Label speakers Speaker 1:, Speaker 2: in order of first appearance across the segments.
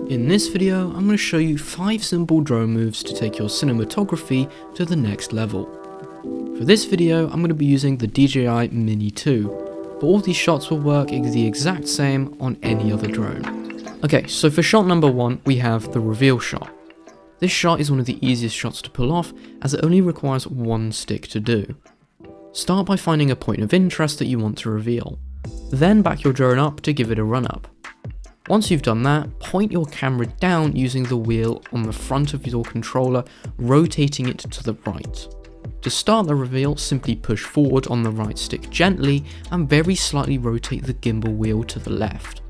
Speaker 1: In this video, I'm going to show you 5 simple drone moves to take your cinematography to the next level. For this video, I'm going to be using the DJI Mini 2, but all these shots will work the exact same on any other drone. Okay, so for shot number 1, we have the reveal shot. This shot is one of the easiest shots to pull off, as it only requires one stick to do. Start by finding a point of interest that you want to reveal. Then back your drone up to give it a run up. Once you've done that, point your camera down using the wheel on the front of your controller, rotating it to the right. To start the reveal, simply push forward on the right stick gently and very slightly rotate the gimbal wheel to the left.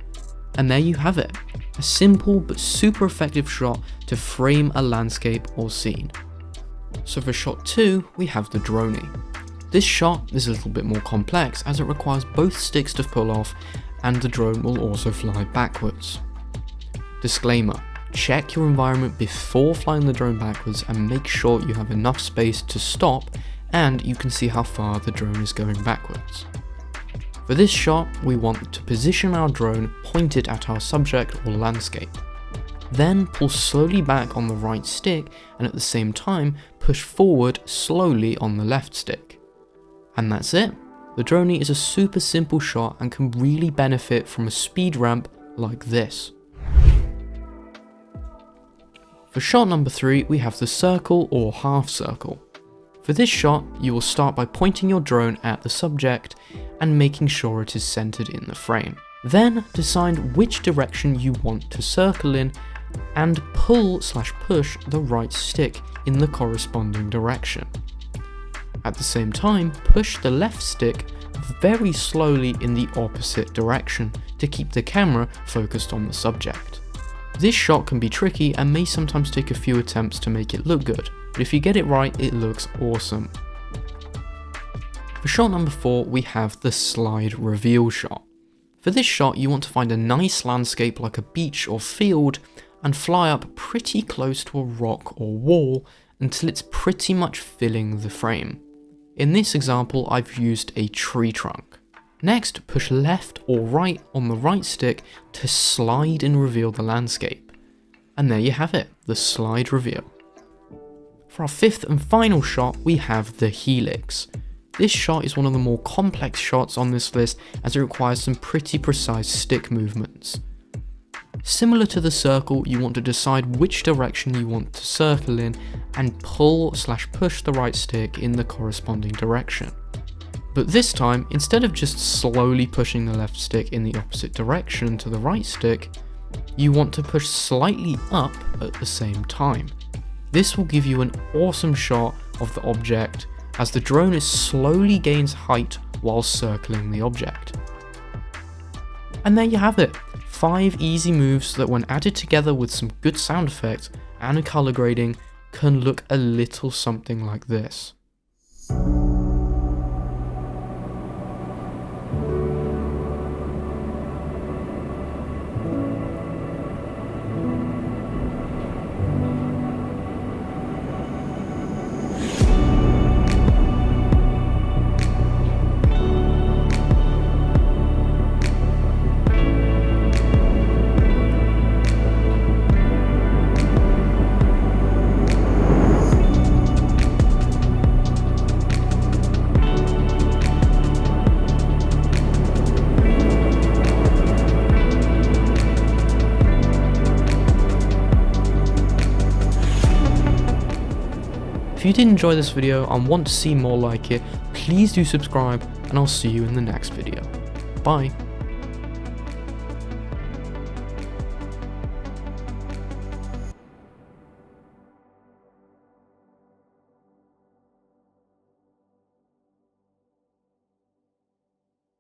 Speaker 1: And there you have it, a simple but super effective shot to frame a landscape or scene. So for shot 2, we have the droney. This shot is a little bit more complex as it requires both sticks to pull off, and the drone will also fly backwards. Disclaimer: check your environment before flying the drone backwards and make sure you have enough space to stop and you can see how far the drone is going backwards. For this shot, we want to position our drone pointed at our subject or landscape. Then pull slowly back on the right stick and at the same time push forward slowly on the left stick. And that's it. The droney is a super simple shot and can really benefit from a speed ramp like this. For shot number 3, we have the circle or half circle. For this shot, you will start by pointing your drone at the subject and making sure it is centered in the frame. Then decide which direction you want to circle in and pull/push the right stick in the corresponding direction. At the same time, push the left stick very slowly in the opposite direction to keep the camera focused on the subject. This shot can be tricky and may sometimes take a few attempts to make it look good, but if you get it right, it looks awesome. For shot number 4, we have the slide reveal shot. For this shot, you want to find a nice landscape like a beach or field and fly up pretty close to a rock or wall until it's pretty much filling the frame. In this example, I've used a tree trunk. Next, push left or right on the right stick to slide and reveal the landscape. And there you have it, the slide reveal. For our 5th and final shot, we have the helix. This shot is one of the more complex shots on this list as it requires some pretty precise stick movements. Similar to the circle, you want to decide which direction you want to circle in and pull/push the right stick in the corresponding direction. But this time, instead of just slowly pushing the left stick in the opposite direction to the right stick, you want to push slightly up at the same time. This will give you an awesome shot of the object as the drone slowly gains height while circling the object. And there you have it. 5 easy moves that when added together with some good sound effects and color grading can look a little something like this. If you did enjoy this video and want to see more like it, please do subscribe and I'll see you in the next video. Bye.